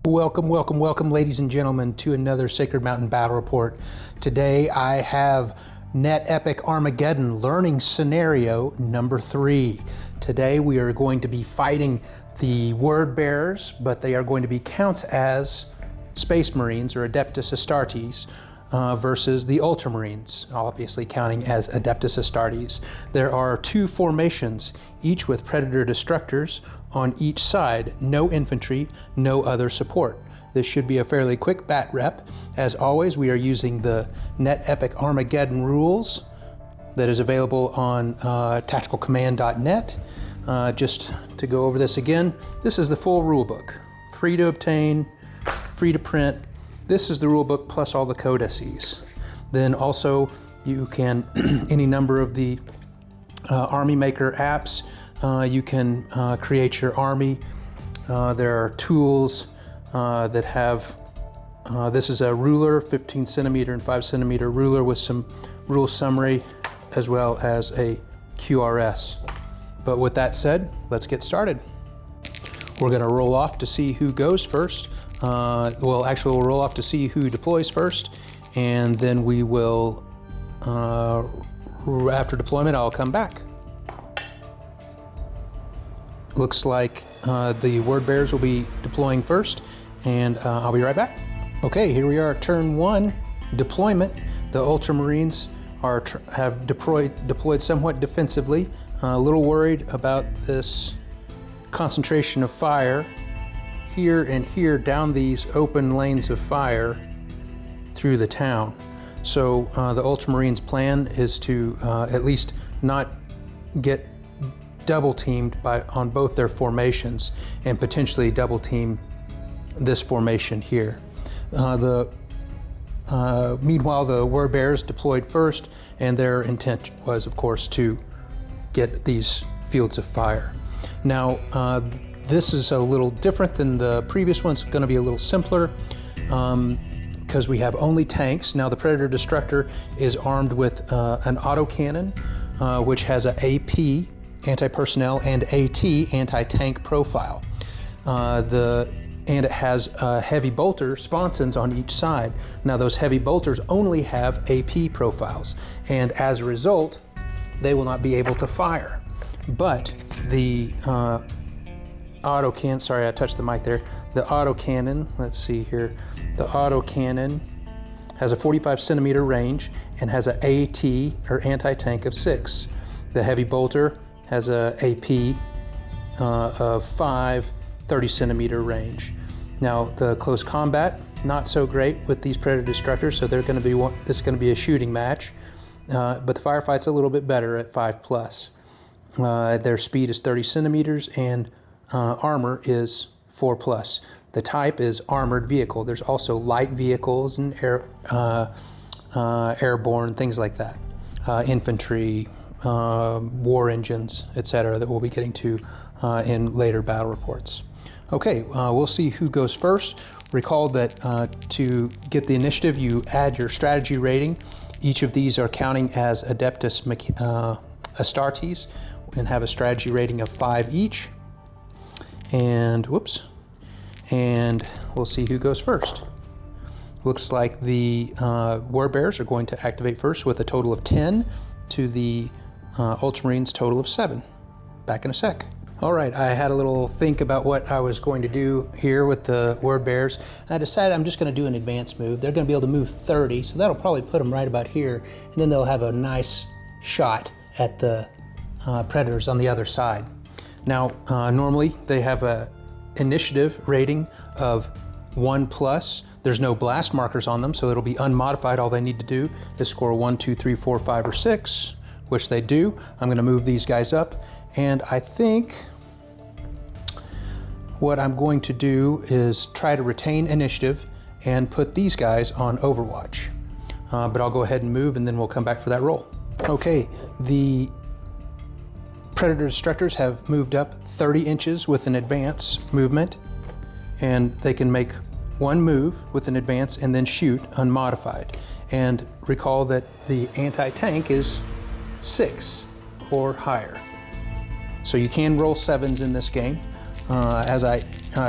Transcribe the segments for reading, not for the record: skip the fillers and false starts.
Welcome, welcome, welcome, ladies and gentlemen, to another Sacred Mountain Battle Report. Today I have Net Epic Armageddon learning scenario number 3. Today we are going to be fighting the word bearers, but they are going to be counts as Space Marines or Adeptus Astartes versus the Ultramarines, obviously counting as Adeptus Astartes. There are 2 formations, each with Predator Destructors on each side, no infantry, no other support. This should be a fairly quick bat rep. As always, we are using the Net Epic Armageddon rules that is available on tacticalcommand.net. Just to go over this again, this is the full rulebook, free to obtain, free to print. This is the rulebook plus all the codices. Then also you can, any number of the Army Maker apps, you can create your army. There are tools that have, this is a ruler, 15 centimeter and 5 centimeter ruler with some rule summary, as well as a QRS. But with that said, let's get started. We're gonna roll off to see who goes first. Well, actually we'll roll off to see who deploys first, and then we will, after deployment, I'll come back. Looks like the word bearers will be deploying first, and I'll be right back. Okay, here we are, turn 1, deployment. The Ultramarines have deployed somewhat defensively. A little worried about this concentration of fire here and here down these open lanes of fire through the town. So the Ultramarines' plan is to at least not get double teamed on both their formations, and potentially double team this formation here. Meanwhile, the word bearers deployed first, and their intent was, of course, to get these fields of fire. Now, this is a little different than the previous one. It's going to be a little simpler because we have only tanks. Now, the Predator Destructor is armed with an autocannon, which has an AP, anti-personnel, and AT, anti-tank profile. And it has heavy bolter sponsons on each side. Now, those heavy bolters only have AP profiles, and as a result, they will not be able to fire. But the autocannon, sorry, I touched the mic there. The autocannon, let's see here. The autocannon has a 45 centimeter range and has an AT, or anti-tank, of 6. The heavy bolter has a AP of 5, 30 centimeter range. Now, the close combat, not so great with these Predator Destructors, so this is going to be a shooting match. But the firefight's a little bit better at 5+. Their speed is 30 centimeters and armor is 4+. The type is armored vehicle. There's also light vehicles and airborne, things like that. Infantry, war engines, etc., that we'll be getting to in later battle reports. Okay, we'll see who goes first. Recall that to get the initiative, you add your strategy rating. Each of these are counting as Adeptus Astartes and have a strategy rating of 5 each. And whoops, and we'll see who goes first. Looks like the word bearers are going to activate first with a total of 10 to the Ultramarines' total of 7. Back in a sec. All right, I had a little think about what I was going to do here with the word bearers. I decided I'm just going to do an advanced move. They're going to be able to move 30, so that'll probably put them right about here, and then they'll have a nice shot at the predators on the other side. Now, normally they have a initiative rating of 1+. There's no blast markers on them, so it'll be unmodified. All they need to do is score 1, 2, 3, 4, 5, or 6, which they do. I'm going to move these guys up, and I think what I'm going to do is try to retain initiative and put these guys on Overwatch. But I'll go ahead and move, and then we'll come back for that roll. Okay, the Predator Destructors have moved up 30 inches with an advance movement, and they can make one move with an advance and then shoot unmodified. And recall that the anti-tank is 6 or higher. So you can roll 7s in this game. As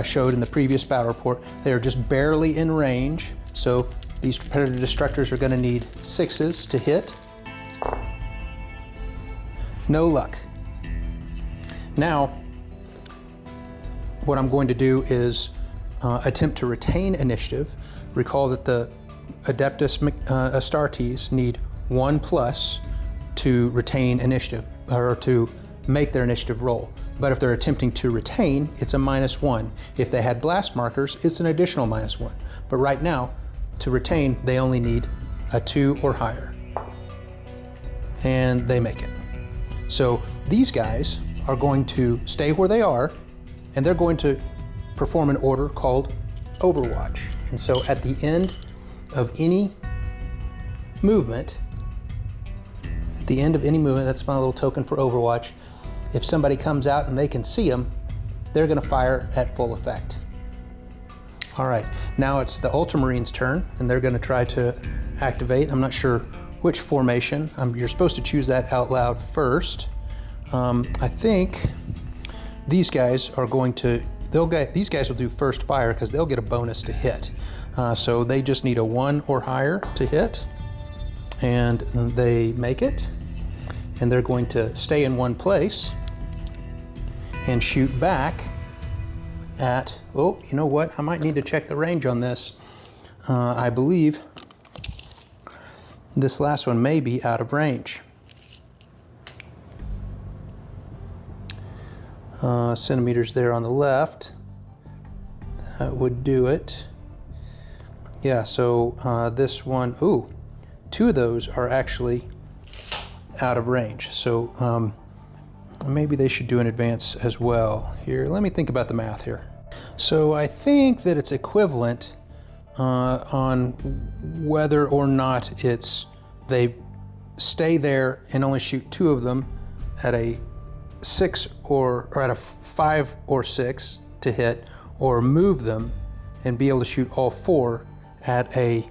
showed in the previous battle report. They are just barely in range, so these Predator Destructors are going to need 6s to hit. No luck. Now, what I'm going to do is attempt to retain initiative. Recall that the Adeptus Astartes need 1+ to retain initiative, or to make their initiative roll. But if they're attempting to retain, it's a -1. If they had blast markers, it's an additional -1. But right now, to retain, they only need a 2 or higher. And they make it. So these guys are going to stay where they are, and they're going to perform an order called Overwatch. And so at the end of any movement, that's my little token for Overwatch, if somebody comes out and they can see them, they're going to fire at full effect. All right, now it's the Ultramarines' turn, and they're going to try to activate. I'm not sure which formation. You're supposed to choose that out loud first. I think these guys are going to, these guys will do first fire because they'll get a bonus to hit. So they just need a 1 or higher to hit, and they make it. And they're going to stay in one place and shoot back at, oh, you know what? I might need to check the range on this. I believe this last one may be out of range. Centimeters there on the left. That would do it. Yeah, so this one, ooh, 2 of those are actually out of range. So maybe they should do an advance as well. Here, let me think about the math here. So I think that it's equivalent on whether or not they stay there and only shoot 2 of them at a 6 or at a 5 or 6 to hit, or move them and be able to shoot all 4 at a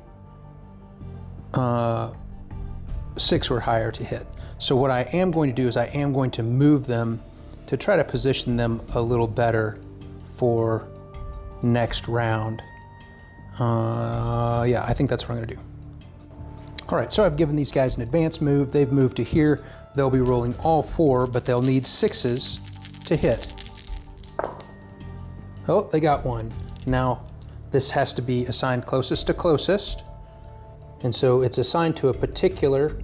6 or higher to hit. So what I am going to do is I am going to move them to try to position them a little better for next round. Yeah, I think that's what I'm gonna do. All right, so I've given these guys an advance move. They've moved to here. They'll be rolling all 4, but they'll need 6s to hit. Oh, they got 1. Now, this has to be assigned closest to closest. And so it's assigned to a particular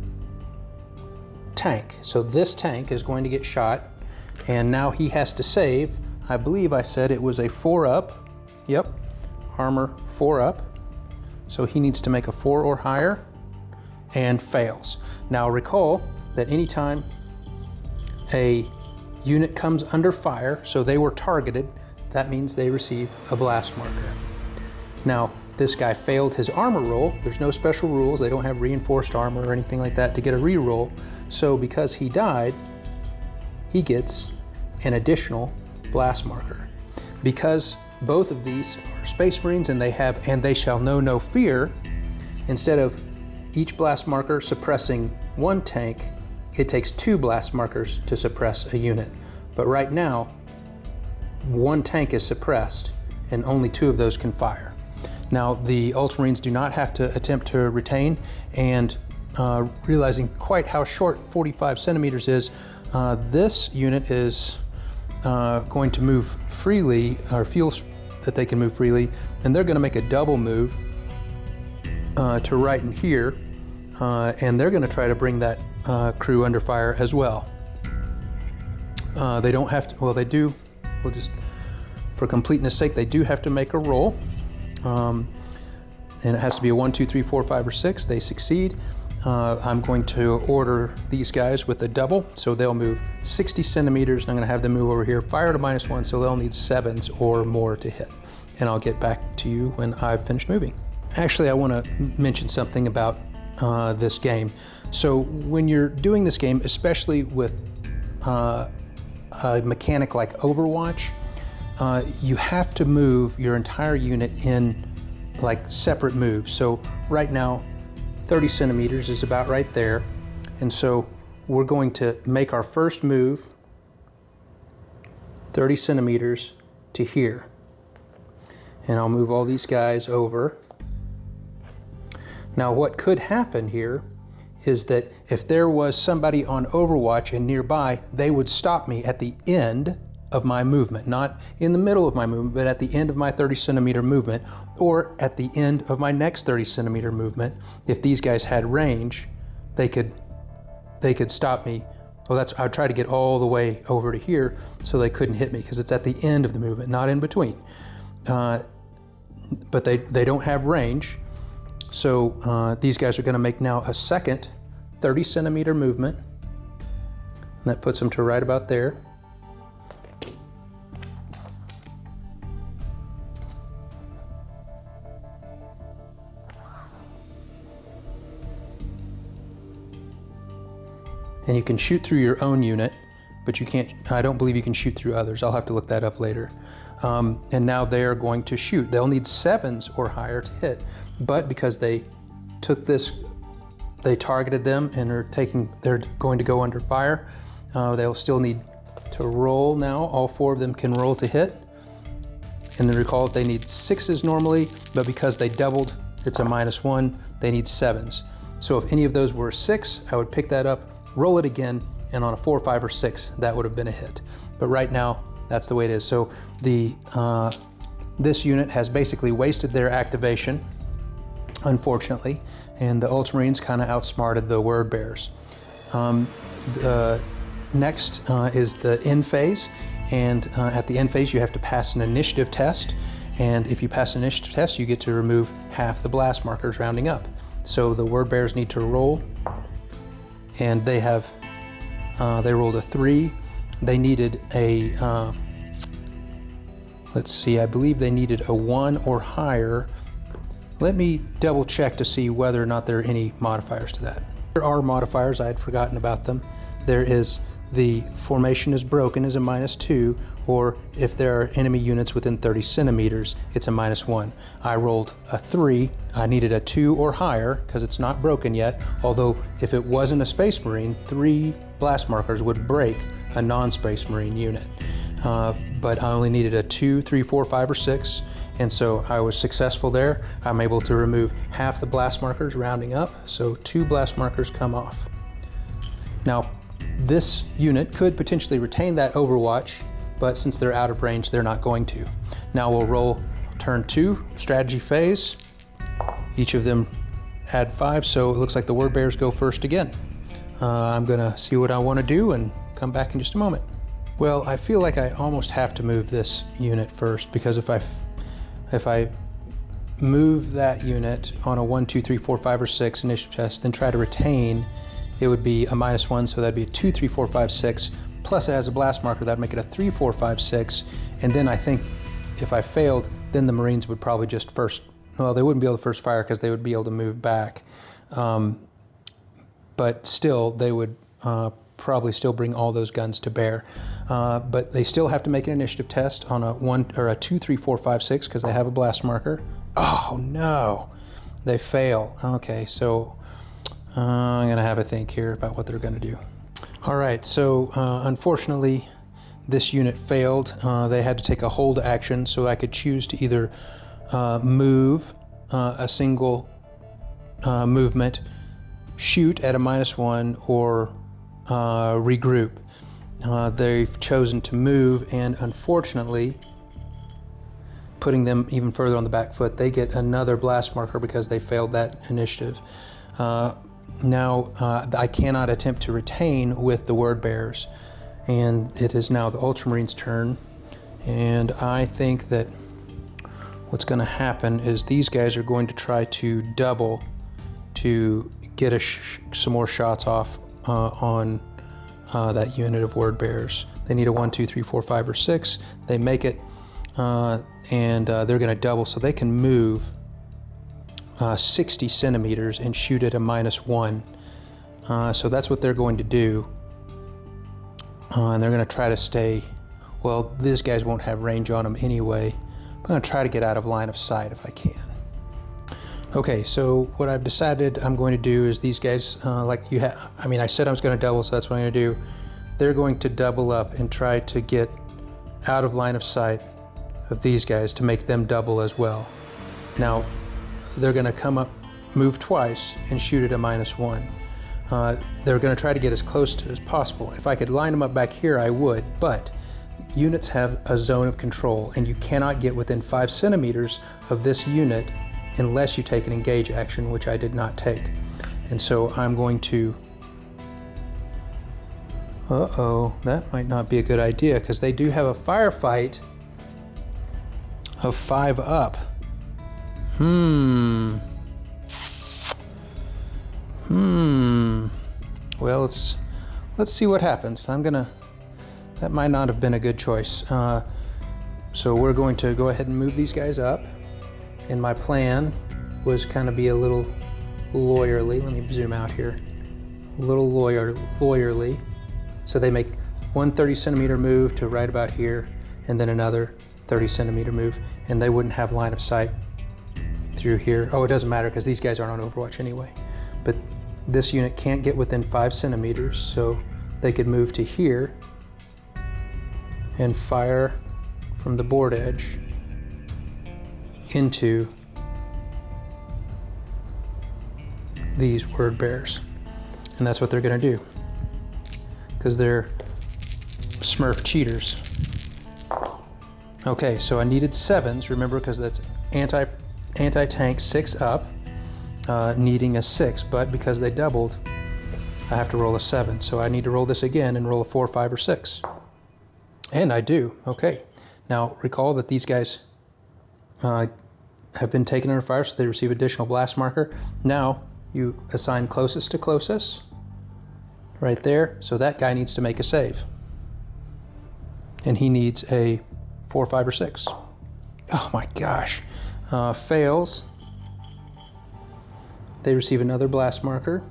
tank. So this tank is going to get shot, and now he has to save. I believe I said it was a 4-up. Yep, armor 4-up. So he needs to make a 4 or higher and fails. Now recall that anytime a unit comes under fire, so they were targeted, that means they receive a blast marker. Now, this guy failed his armor roll. There's no special rules. They don't have reinforced armor or anything like that to get a re-roll. So because he died, he gets an additional blast marker. Because both of these are Space Marines and they shall know no fear, instead of each blast marker suppressing 1 tank, it takes 2 blast markers to suppress a unit. But right now, 1 tank is suppressed and only 2 of those can fire. Now, the Ultramarines do not have to attempt to retain, and realizing quite how short 45 centimeters is, this unit is going to move freely, or feels that they can move freely, and they're going to make a double move to right in here, and they're going to try to bring that crew under fire as well. They don't have to, well, they do, we'll just, for completeness sake, they do have to make a roll. And it has to be a 1, 2, 3, 4, 5, or 6. They succeed. I'm going to order these guys with a double, so they'll move 60 centimeters, and I'm going to have them move over here, fire to -1, so they'll need 7s or more to hit. And I'll get back to you when I've finished moving. Actually, I want to mention something about this game. So when you're doing this game, especially with a mechanic like Overwatch, you have to move your entire unit in like separate moves. So right now, 30 centimeters is about right there. And so we're going to make our first move 30 centimeters to here. And I'll move all these guys over. Now what could happen here is that if there was somebody on Overwatch and nearby, they would stop me at the end of my movement, not in the middle of my movement, but at the end of my 30 centimeter movement, or at the end of my next 30 centimeter movement. If these guys had range, they could stop me. Well, I would try to get all the way over to here so they couldn't hit me, because it's at the end of the movement, not in between. But they don't have range. So these guys are going to make now a second 30 centimeter movement. And that puts them to right about there. And you can shoot through your own unit, but you can't, I don't believe you can shoot through others. I'll have to look that up later. And now they're going to shoot. They'll need 7s or higher to hit, but because they took this, they targeted them and they're going to go under fire. They'll still need to roll now. All 4 of them can roll to hit. And then recall that they need 6s normally, but because they doubled, it's a -1, they need 7s. So if any of those were 6, I would pick that up, roll it again, and on a 4, 5, or 6, that would have been a hit. But right now, that's the way it is. So this unit has basically wasted their activation, unfortunately, and the Ultramarines kind of outsmarted the word bearers. Next is the end phase, and at the end phase you have to pass an initiative test, and if you pass an initiative test you get to remove half the blast markers rounding up. So the word bearers need to roll, and they rolled a 3. They needed a, let's see, I believe they needed a 1 or higher. Let me double check to see whether or not there are any modifiers to that. There are modifiers, I had forgotten about them. There is the formation is broken is a -2, or if there are enemy units within 30 centimeters, it's a -1. I rolled a 3, I needed a 2 or higher because it's not broken yet, although if it wasn't a Space Marine, 3 blast markers would break a non-Space Marine unit. But I only needed a 2, 3, 4, 5, or 6, and so I was successful there. I'm able to remove half the blast markers rounding up, so 2 blast markers come off. Now, this unit could potentially retain that Overwatch, but since they're out of range, they're not going to. Now we'll roll turn 2, strategy phase. Each of them add 5, so it looks like the word bearers go first again. I'm gonna see what I want to do and come back in just a moment. Well, I feel like I almost have to move this unit first, because if I move that unit on a 1, 2, 3, 4, 5, or 6 initiative test, then try to retain, it would be a -1, so that'd be a 2, 3, 4, 5, 6, plus it has a blast marker, that'd make it a 3, 4, 5, 6, and then I think if I failed, then the Marines would probably just first, well, they wouldn't be able to first fire because they would be able to move back. But still, they would probably still bring all those guns to bear. But they still have to make an initiative test on a 1 or a 2, 3, 4, 5, 6 because they have a blast marker. Oh no, they fail. Okay, so I'm gonna have a think here about what they're gonna do. All right, so unfortunately, this unit failed. They had to take a hold action, so I could choose to either move a single movement, shoot at a -1, or regroup. They've chosen to move, and unfortunately, putting them even further on the back foot, they get another blast marker because they failed that initiative. Now, I cannot attempt to retain with the word bearers, and it is now the Ultramarines' turn, and I think that what's going to happen is these guys are going to try to double to get some more shots off on that unit of word bearers. They need a 1, 2, 3, 4, 5, or 6. They make it, and they're going to double, so they can move 60 centimeters and shoot at a -1. So that's what they're going to do. And they're going to try to stay, well, these guys won't have range on them anyway. I'm going to try to get out of line of sight if I can. Okay, so what I've decided I'm going to do is these guys, I said I was going to double, so that's what I'm going to do. They're going to double up and try to get out of line of sight of these guys to make them double as well. Now, they're gonna come up, move twice, and shoot at a -1. They're gonna try to get as close to as possible. If I could line them up back here, I would, but units have a zone of control, and you cannot get within 5 centimeters of this unit unless you take an engage action, which I did not take. And so I'm going to, that might not be a good idea, because they do have a firefight of 5 up. Well, let's see what happens. That might not have been a good choice. So we're going to go ahead and move these guys up. And my plan was kind of be a little lawyerly. Let me zoom out here. A little lawyerly. So they make one 30 centimeter move to right about here, and then another 30 centimeter move, and they wouldn't have line of sight through here. Oh, it doesn't matter because these guys aren't on Overwatch anyway. But this unit can't get within 5 centimeters, so they could move to here and fire from the board edge into these word bears. And that's what they're gonna do, because they're Smurf cheaters. Okay, so I needed 7s, remember, because that's anti-tank 6 up, needing a 6, but because they doubled, I have to roll a 7. So I need to roll this again and roll a 4, 5, or 6. And I do. Okay. Now recall that these guys have been taken under fire, so they receive additional blast marker. Now you assign closest to closest right there. So that guy needs to make a save. And he needs a 4, 5, or 6. Oh my gosh. Fails. They receive another blast marker.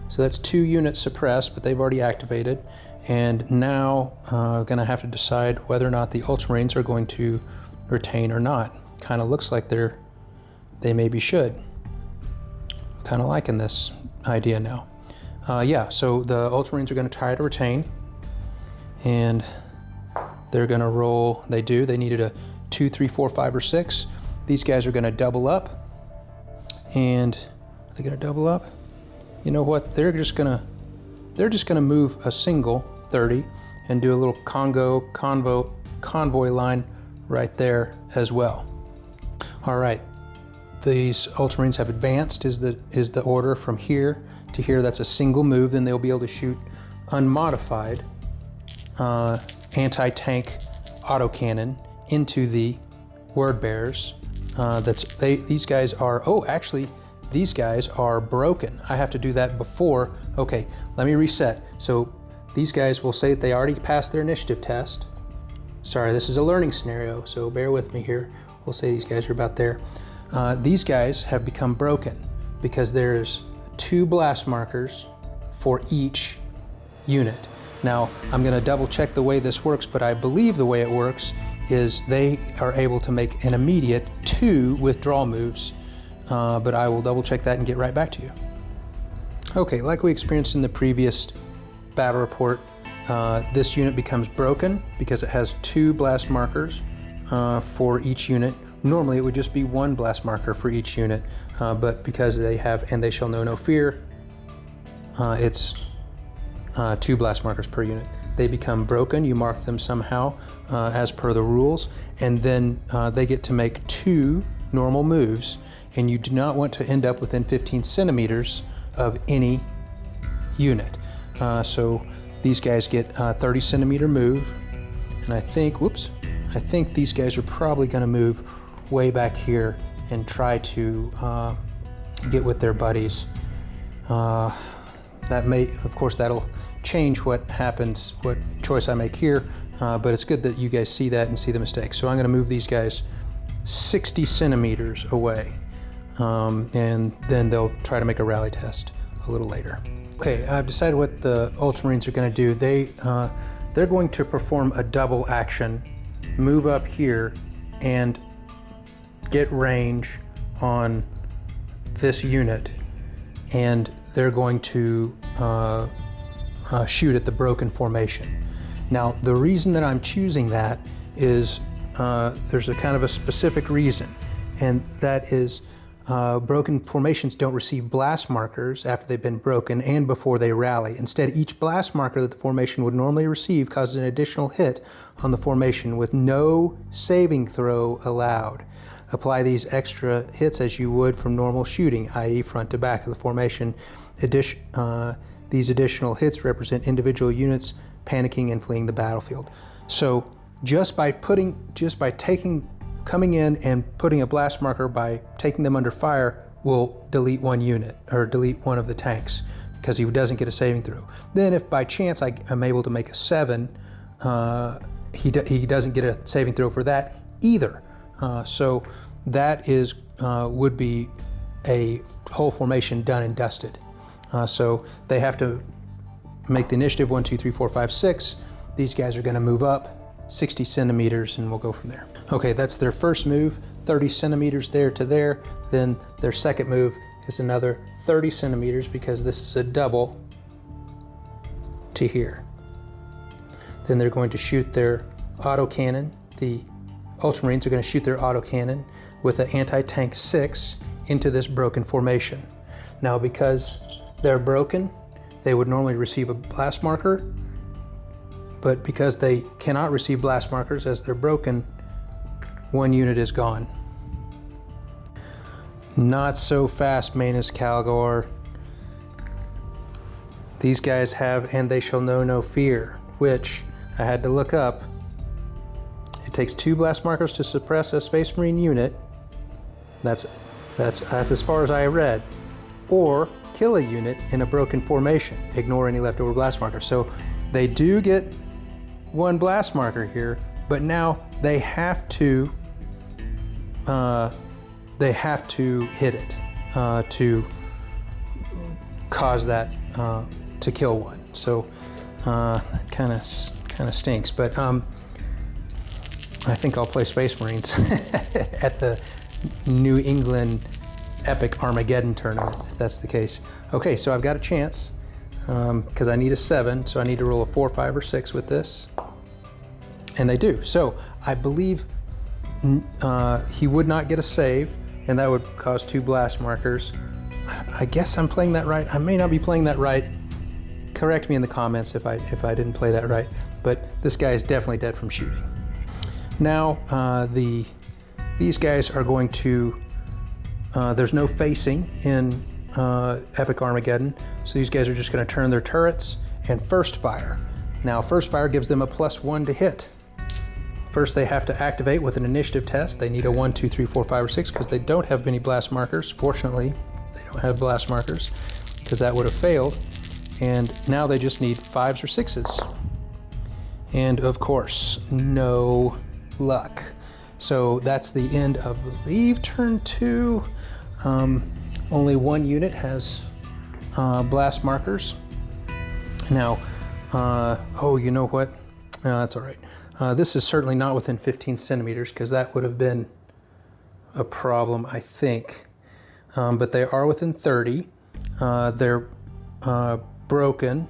So that's 2 units suppressed, but they've already activated. And now gonna have to decide whether or not the Ultramarines are going to retain or not. Kind of looks like they maybe should. Kind of liking this idea now. Yeah, so the Ultramarines are gonna try to retain, and they're gonna roll, they needed a 2, 3, 4, 5, or 6. These guys are gonna double up, and are they gonna double up? You know what, they're just gonna move a single 30 and do a little convoy line right there as well. All right, these Ultramarines have advanced is the order from here to here. That's a single move. Then they'll be able to shoot unmodified anti-tank autocannon into the word bears. These guys are, oh, actually, these guys are broken. I have to do that before. Okay, let me reset. So these guys will say that they already passed their initiative test. Sorry, this is a learning scenario, so bear with me here. We'll say these guys are about there. These guys have become broken because there's 2 blast markers for each unit. Now, I'm gonna double check the way this works, but I believe the way it works is they are able to make an immediate 2 withdrawal moves, but I will double check that and get right back to you. Okay, like we experienced in the previous battle report, this unit becomes broken because it has 2 blast markers for each unit. Normally it would just be 1 blast marker for each unit, but because they have "and they shall know no fear," it's 2 blast markers per unit. They become broken, you mark them somehow as per the rules, and then they get to make 2 normal moves, and you do not want to end up within 15 centimeters of any unit. So these guys get a 30 centimeter move, and I think these guys are probably gonna move way back here and try to get with their buddies. That may, of course, that'll change what happens, what choice I make here, but it's good that you guys see that and see the mistake. So I'm gonna move these guys 60 centimeters away, and then they'll try to make a rally test a little later. Okay, I've decided what the Ultramarines are gonna do. They're going to perform a double action, move up here, and get range on this unit, and they're going to shoot at the broken formation. Now, the reason that I'm choosing that is there's a kind of a specific reason, and that is broken formations don't receive blast markers after they've been broken and before they rally. Instead, each blast marker that the formation would normally receive causes an additional hit on the formation with no saving throw allowed. Apply these extra hits as you would from normal shooting, i.e. front to back of the formation. These additional hits represent individual units panicking and fleeing the battlefield. So just by coming in and putting a blast marker by taking them under fire will delete one unit, or delete one of the tanks, because he doesn't get a saving throw. Then if by chance I'm able to make a 7, he doesn't get a saving throw for that either. So that is would be a whole formation done and dusted. So they have to make the initiative 1, 2, 3, 4, 5, 6. These guys are going to move up 60 centimeters and we'll go from there. Okay, that's their first move, 30 centimeters there to there. Then their second move is another 30 centimeters because this is a double to here. Then they're going to shoot their autocannon. The Ultramarines are going to shoot their autocannon with an anti-tank 6 into this broken formation. Now, because they're broken, they would normally receive a blast marker, but because they cannot receive blast markers as they're broken, one unit is gone. Not so fast, Manus Calgor. These guys have "and they shall know no fear," which I had to look up. It takes 2 blast markers to suppress a Space Marine unit. That's as far as I read. Or kill a unit in a broken formation. Ignore any leftover blast markers. So they do get 1 blast marker here, but now they have to hit it to cause that to kill one. So kind of stinks. But I think I'll play Space Marines at the New England Epic Armageddon tournament, if that's the case. Okay, so I've got a chance because I need a 7, so I need to roll a 4, 5, or 6 with this. And they do. So I believe he would not get a save, and that would cause 2 blast markers. I guess I'm playing that right. I may not be playing that right. Correct me in the comments if I didn't play that right. But this guy is definitely dead from shooting. Now these guys are going to. There's no facing in Epic Armageddon, so these guys are just going to turn their turrets and first fire. Now, first fire gives them a +1 to hit. First, they have to activate with an initiative test. They need a 1, 2, 3, 4, 5, or 6 because they don't have many blast markers. Fortunately, they don't have blast markers because that would have failed. And now they just need 5s or 6s. And of course, no luck. So that's the end of, I believe, turn 2. Only 1 unit has blast markers. Now, oh, you know what? No, that's all right. This is certainly not within 15 centimeters because that would have been a problem, I think. But they are within 30. They're broken,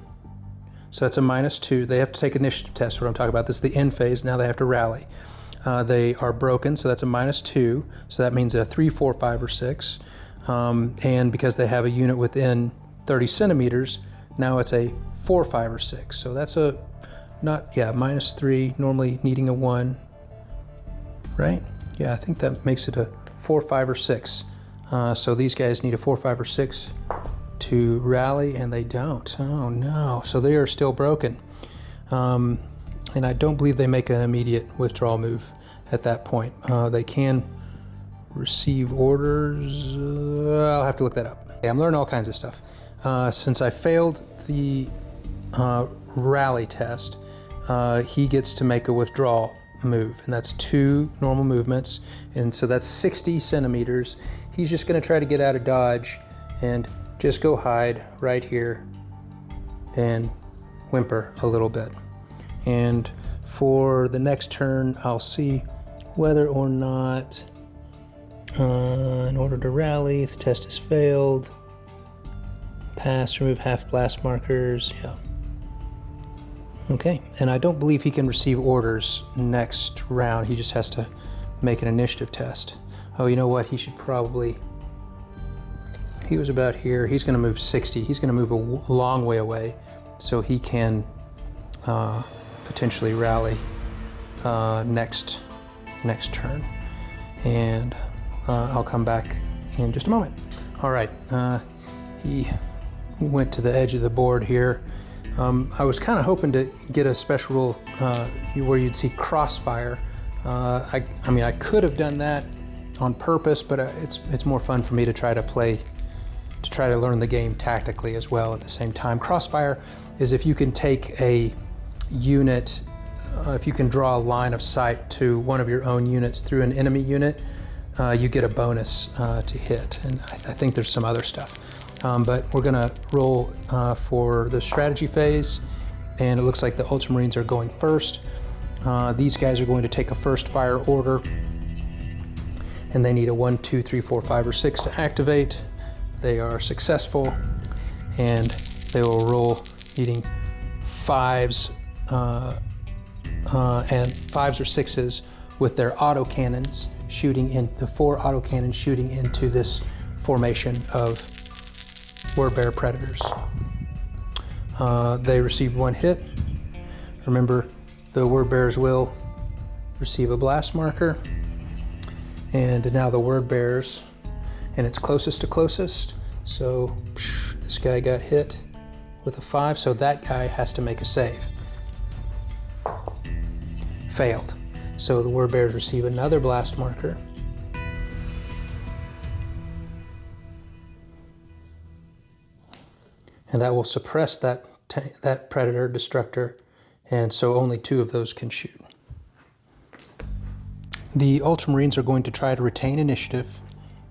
so that's a -2. They have to take initiative test, what I'm talking about. This is the end phase. Now they have to rally. They are broken, so that's a -2. So that means a 3, 4, 5, or 6. And because they have a unit within 30 centimeters, now it's a 4, 5, or 6. So that's a -3, normally needing a 1, right? Yeah, I think that makes it a 4, 5, or 6. So these guys need a 4, 5, or 6 to rally, and they don't. Oh no, so they are still broken. And I don't believe they make an immediate withdrawal move at that point. They can receive orders. I'll have to look that up. Okay, I'm learning all kinds of stuff. Since I failed the rally test, he gets to make a withdrawal move, and that's 2 normal movements, and so that's 60 centimeters. He's just going to try to get out of dodge and just go hide right here and whimper a little bit. And for the next turn, I'll see whether or not, in order to rally, the test has failed. Pass, remove half blast markers, yeah. Okay, and I don't believe he can receive orders next round. He just has to make an initiative test. Oh, you know what? He should probably... He was about here. He's going to move 60. He's going to move a long way away so he can potentially rally next turn. And I'll come back in just a moment. All right, he went to the edge of the board here. I was kind of hoping to get a special rule where you'd see crossfire. I mean, I could have done that on purpose, but it's more fun for me to try to learn the game tactically as well at the same time. Crossfire is if you can take a unit, if you can draw a line of sight to one of your own units through an enemy unit, you get a bonus to hit. And I think there's some other stuff. But we're gonna roll for the strategy phase, and it looks like the Ultramarines are going first. These guys are going to take a first fire order, and they need a 1, 2, 3, 4, 5, or 6 to activate. They are successful, and they will roll needing 5s and 5s or 6s with their autocannons shooting in, the 4 autocannons shooting into this formation of Word Bear Predators. They received 1 hit. Remember, the Word Bears will receive a blast marker. And now the Word Bears, and it's closest to closest. So this guy got hit with a 5, so that guy has to make a save. Failed. So the Word Bears receive another blast marker. And that will suppress that Predator Destructor, and so only 2 of those can shoot. The Ultramarines are going to try to retain initiative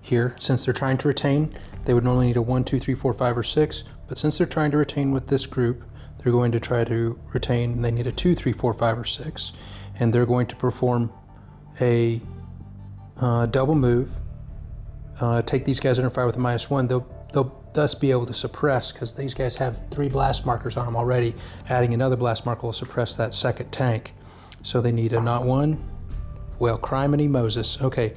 here. Since they're trying to retain, they would normally need a 1, 2, 3, 4, 5, or 6, but since they're trying to retain with this group, they're going to try to retain, and they need a 2, 3, 4, 5, or 6, and they're going to perform a double move, take these guys under fire with a -1. They'll thus be able to suppress, because these guys have 3 blast markers on them already. Adding another blast marker will suppress that second tank. So they need a not 1. Well, criminy Moses. Okay,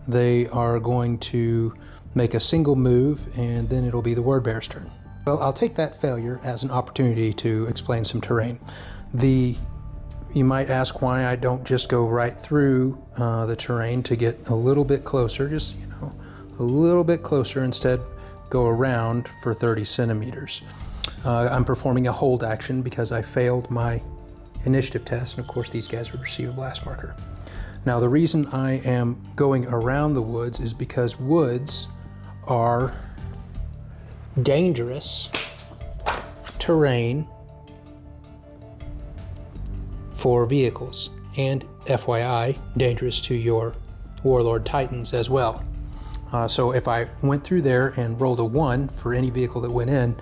they are going to make a single move, and then it'll be the Word Bear's turn. Well, I'll take that failure as an opportunity to explain some terrain. You might ask why I don't just go right through the terrain to get a little bit closer, just, a little bit closer, instead go around for 30 centimeters. I'm performing a hold action because I failed my initiative test, and of course these guys would receive a blast marker. Now the reason I am going around the woods is because woods are dangerous terrain for vehicles, and FYI, dangerous to your Warlord Titans as well. So if I went through there and rolled a 1 for any vehicle that went in,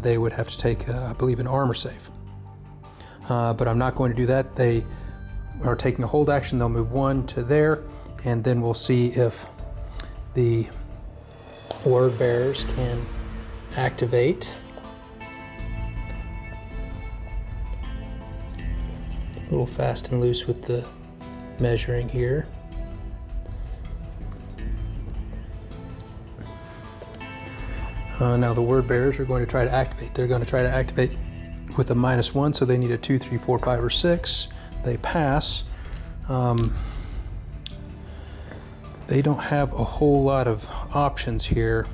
they would have to take, I believe, an armor save. But I'm not going to do that. They are taking a hold action. They'll move 1 to there, and then we'll see if the Word Bears can activate. A little fast and loose with the measuring here. Now the Word Bears are going to try to activate. They're going to try to activate with a -1, so they need a 2, 3, 4, 5, or 6. They pass. They don't have a whole lot of options here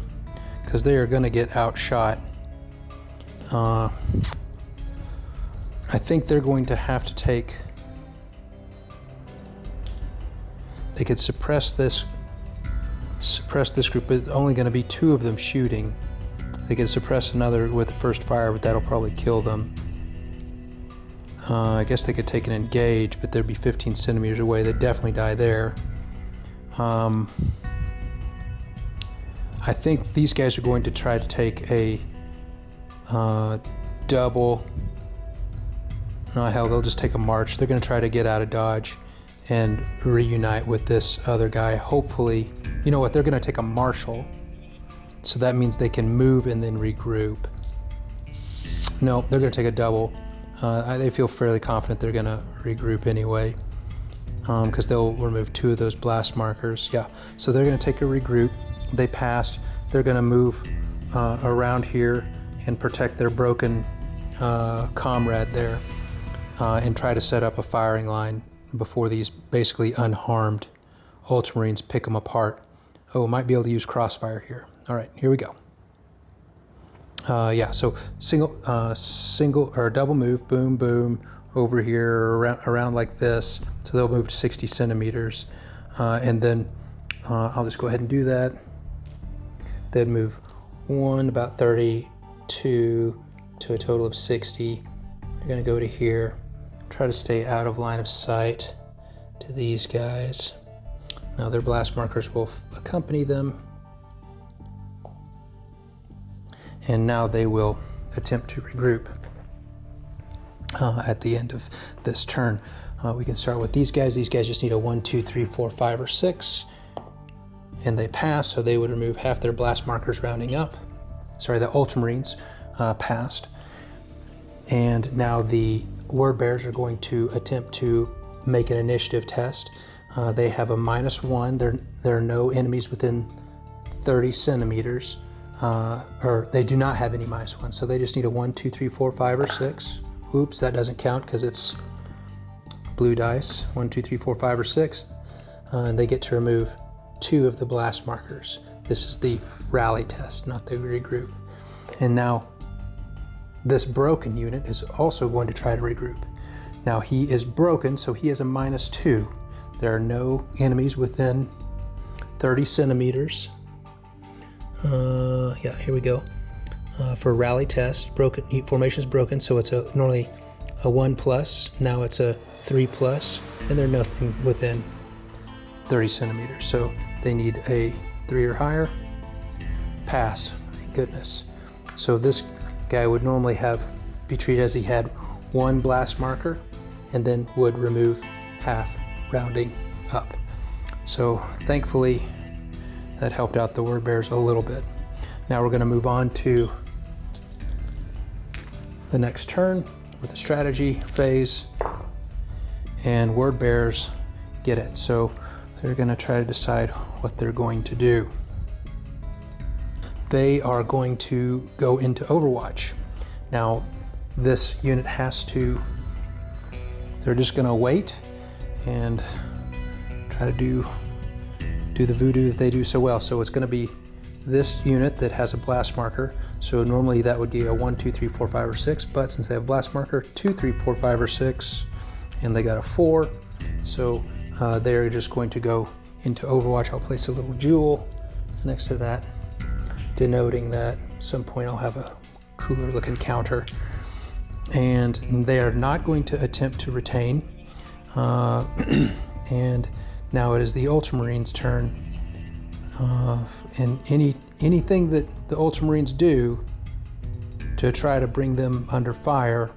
because they are going to get outshot. I think they're going to have to take... They could suppress this group, but it's only going to be 2 of them shooting. They could suppress another with the first fire, but that'll probably kill them. I guess they could take an engage, but they'd be 15 centimeters away. They'd definitely die there. I think these guys are going to try to take a double. No, hell, they'll just take a march. They're going to try to get out of dodge and reunite with this other guy. Hopefully, you know what, they're going to take a marshal. So that means they can move and then regroup. No, they're going to take a double. They feel fairly confident they're going to regroup anyway, because they'll remove 2 of those blast markers. Yeah, so they're going to take a regroup. They passed. They're going to move around here and protect their broken comrade there, and try to set up a firing line before these basically unharmed Ultramarines pick them apart. Oh, might be able to use crossfire here. All right, here we go. Yeah, so single or double move, boom, boom, over here, around like this. So they'll move 60 centimeters. And then I'll just go ahead and do that. They'd move 1, about 32 to a total of 60. They're gonna go to here, try to stay out of line of sight to these guys. Now their blast markers will accompany them. And now they will attempt to regroup at the end of this turn. We can start with these guys. These guys just need a 1, 2, 3, 4, 5, or 6. And they pass, so they would remove half their blast markers rounding up. Sorry, the Ultramarines passed. And now the Word Bears are going to attempt to make an initiative test. They have a -1. There are no enemies within 30 centimeters. Or they do not have any -1, so they just need a 1, 2, 3, 4, 5, or 6. Oops, that doesn't count because it's blue dice. 1, 2, 3, 4, 5, or 6. And they get to remove 2 of the blast markers. This is the rally test, not the regroup. And now this broken unit is also going to try to regroup. Now he is broken, so he has a -2. There are no enemies within 30 centimeters. Yeah, here we go. For rally test, broken formation is broken, so it's normally a 1+. Now it's a 3+, and they're nothing within 30 centimeters. So they need a 3 or higher. Pass. Thank goodness. So this guy would normally be treated as he had 1 blast marker, and then would remove half, rounding up. So thankfully, that helped out the Word Bears a little bit. Now we're going to move on to the next turn with the strategy phase, and Word Bears get it. So they're going to try to decide what they're going to do. They are going to go into Overwatch. Now this unit they're just going to wait and try to do the voodoo that they do so well. So it's going to be this unit that has a blast marker. So normally that would be a 1, 2, 3, 4, 5, or 6, but since they have a blast marker, 2, 3, 4, 5, or 6, and they got a 4. So they're just going to go into Overwatch. I'll place a little jewel next to that, denoting that at some point I'll have a cooler looking counter. And they are not going to attempt to retain. And now it is the Ultramarines' turn. And anything that the Ultramarines do to try to bring them under fire,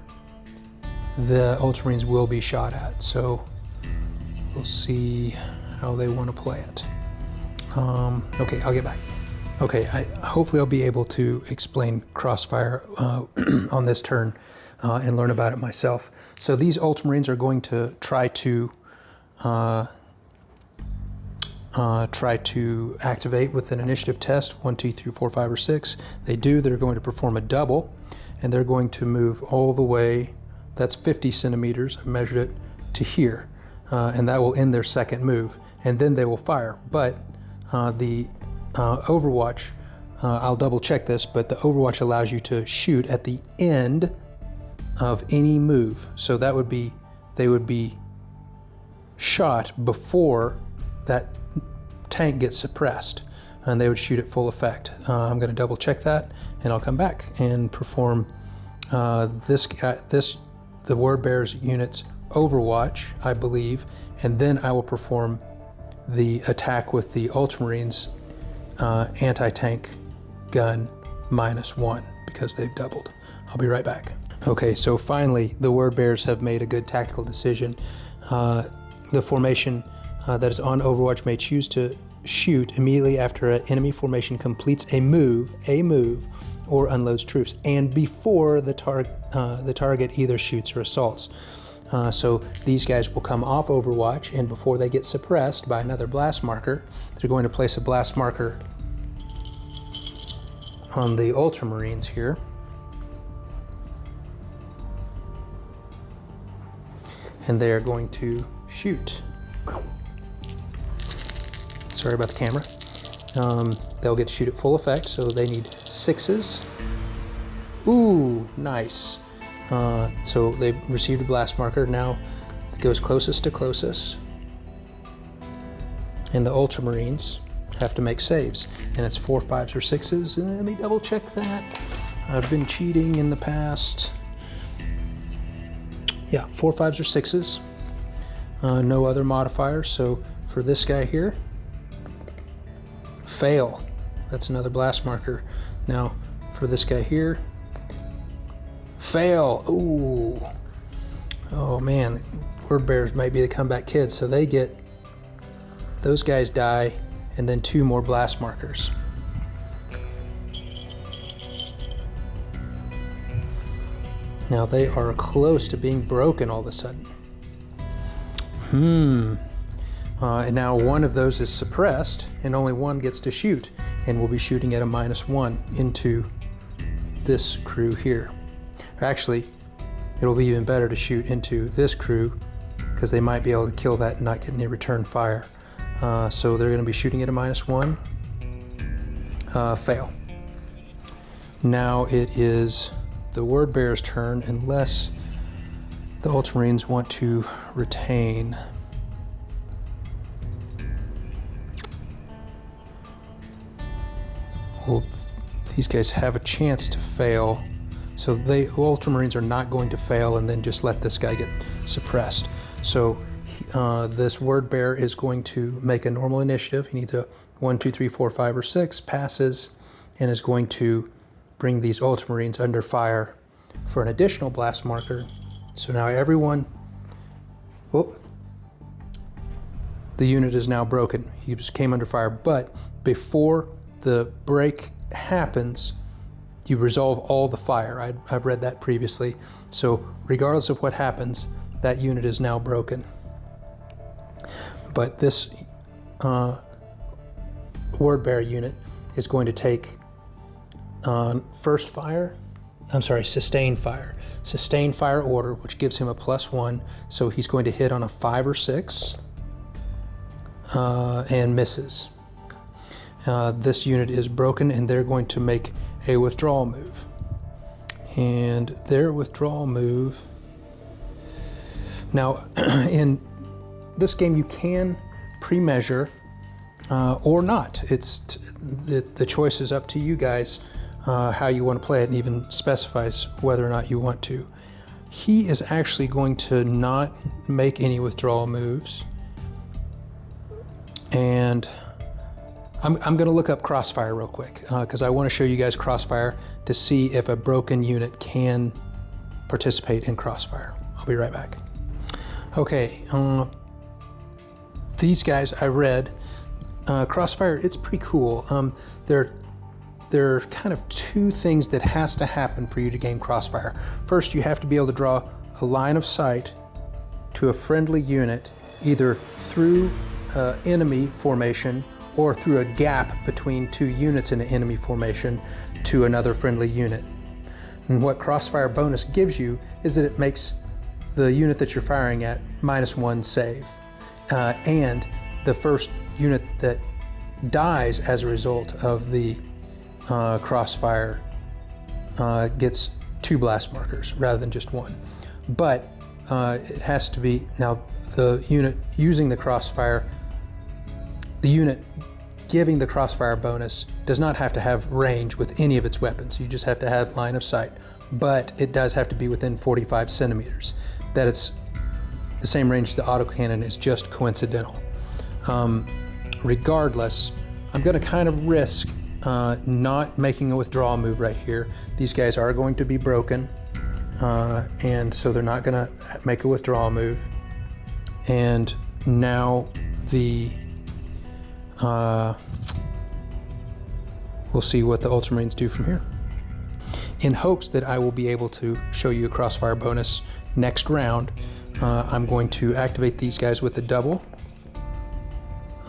the Ultramarines will be shot at. So we'll see how they want to play it. Okay, I'll get back. Okay, hopefully I'll be able to explain crossfire on this turn and learn about it myself. So these Ultramarines are going to try to activate with an initiative test, 1, 2, 3, 4, 5, or 6. They do, they're going to perform a double, and they're going to move all the way, that's 50 centimeters, I measured it, to here. And that will end their second move, and then they will fire. But the Overwatch, I'll double check this, but the Overwatch allows you to shoot at the end of any move. So that would be, they would be shot before that tank gets suppressed, and they would shoot at full effect. I'm going to double check that, and I'll come back and perform the Word Bears unit's Overwatch, I believe, and then I will perform the attack with the Ultramarines anti-tank gun -1 because they've doubled. I'll be right back. Okay, so finally the Word Bears have made a good tactical decision. The formation that is on Overwatch may choose to shoot immediately after an enemy formation completes a move, or unloads troops, and before the target either shoots or assaults. So these guys will come off Overwatch, and before they get suppressed by another blast marker, they're going to place a blast marker on the Ultramarines here. And they are going to shoot. Sorry about the camera. They'll get to shoot at full effect, so they need 6s. Ooh, nice. So they've received a blast marker. Now it goes closest to closest. And the Ultramarines have to make saves. And it's 4, 5s, or 6s. Let me double check that. I've been cheating in the past. Yeah, 4, 5s, or 6s. No other modifiers. So for this guy here, fail. That's another blast marker. Now for this guy here, fail. Ooh. Oh man, word bearers might be the comeback kids. So they get, those guys die, and then 2 more blast markers. Now they are close to being broken all of a sudden. And now one of those is suppressed, and only one gets to shoot, and we'll be shooting at a -1 into this crew here. Actually, it'll be even better to shoot into this crew, because they might be able to kill that and not get any return fire. So they're going to be shooting at a -1. Fail. Now it is the word bearer's turn, unless the Ultramarines want to retain. Well, these guys have a chance to fail, so the Ultramarines are not going to fail and then just let this guy get suppressed. So this word bearer is going to make a normal initiative. He needs a 1, 2, 3, 4, 5, or 6, passes, and is going to bring these Ultramarines under fire for an additional blast marker. So now everyone, whoop, the unit is now broken. He just came under fire, but before the break happens, you resolve all the fire. I've read that previously. So regardless of what happens, that unit is now broken. But this word bearer unit is going to take sustained fire. Sustained fire order, which gives him a +1. So he's going to hit on a 5 or 6 and misses. This unit is broken, and they're going to make a withdrawal move. And their withdrawal move, now in this game you can pre-measure or not. The choice is up to you guys how you want to play it, and even specifies whether or not you want to. He is actually going to not make any withdrawal moves, and I'm going to look up Crossfire real quick, because I want to show you guys Crossfire to see if a broken unit can participate in Crossfire. I'll be right back. Okay, these guys I read, Crossfire, it's pretty cool. There are kind of 2 things that has to happen for you to gain Crossfire. First, you have to be able to draw a line of sight to a friendly unit, either through enemy formation or through a gap between 2 units in an enemy formation to another friendly unit. And what Crossfire bonus gives you is that it makes the unit that you're firing at -1 save. And the first unit that dies as a result of the Crossfire gets 2 blast markers rather than just 1. But it has to be, now the unit using the Crossfire, the unit giving the Crossfire bonus does not have to have range with any of its weapons. You just have to have line of sight, but it does have to be within 45 centimeters. That it's the same range as the autocannon is just coincidental. Regardless, I'm going to kind of risk not making a withdrawal move right here. These guys are going to be broken, and so they're not going to make a withdrawal move. And now we'll see what the Ultramarines do from here. in hopes that I will be able to show you a crossfire bonus next round, I'm going to activate these guys with a double.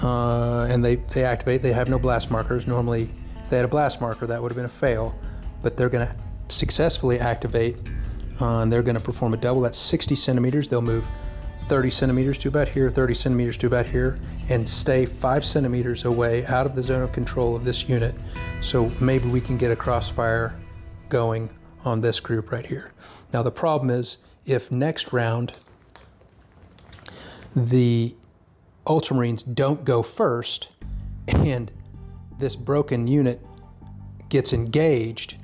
And they activate. They have no blast markers. Normally, if they had a blast marker, that would have been a fail. But they're going to successfully activate, and they're going to perform a double. That's 60 centimeters. They'll move 30 centimeters to about here, 30 centimeters to about here, and stay 5 centimeters away out of the zone of control of this unit. So maybe we can get a crossfire going on this group right here. Now the problem is, if next round the Ultramarines don't go first and this broken unit gets engaged,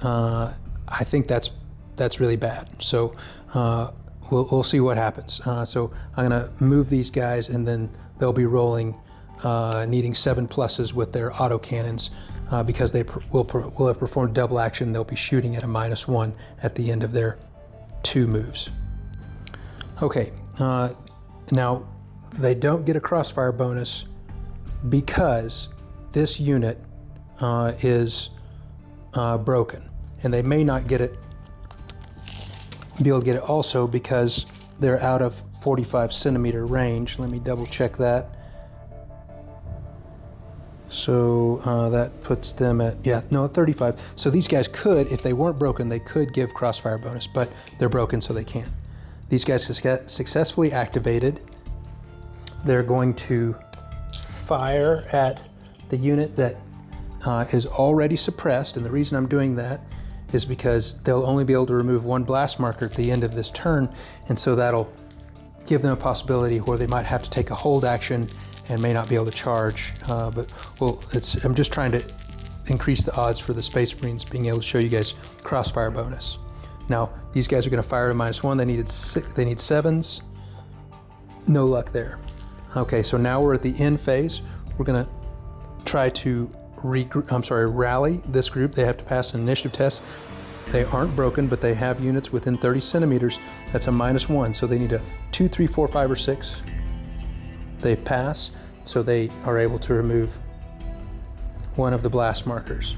I think that's really bad. So we'll see what happens. So I'm gonna move these guys, and then they'll be rolling, needing 7 pluses with their autocannons, because they will have performed double action. They'll be shooting at a -1 at the end of their 2 moves. Okay, now they don't get a crossfire bonus because this unit is broken, and they may not be able to get it also because they're out of 45 centimeter range. Let me double check that. So that puts them at 35. So these guys could, if they weren't broken, they could give crossfire bonus, but they're broken, so they can't. These guys successfully activated. They're going to fire at the unit that is already suppressed, and the reason I'm doing that is because they'll only be able to remove 1 blast marker at the end of this turn, and so that'll give them a possibility where they might have to take a hold action and may not be able to charge. I'm just trying to increase the odds for the Space Marines being able to show you guys crossfire bonus. Now these guys are going to fire at -1. They need 7s. No luck there. Okay, so now we're at the end phase. We're going to try to rally this group. They have to pass an initiative test. They aren't broken, but they have units within 30 centimeters. That's a -1, so they need a 2, 3, 4, 5, or 6. They pass, so they are able to remove 1 of the blast markers.